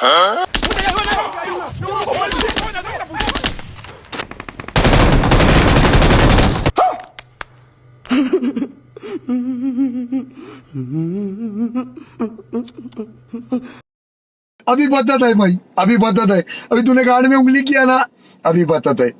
अभी बताता है भाई, अभी बताता है। अभी तूने गाड़ में उंगली किया ना, अभी बताता है।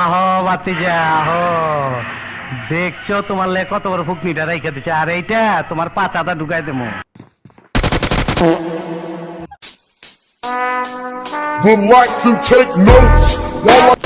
আহো বাতিজা আহো, দেখছো তোমার লে কত বড় ফুকনিটা রেখে দিচ্ছে, আর এইটা তোমার পাচাটা ঢুকাই দেবো। Would like to take notes while I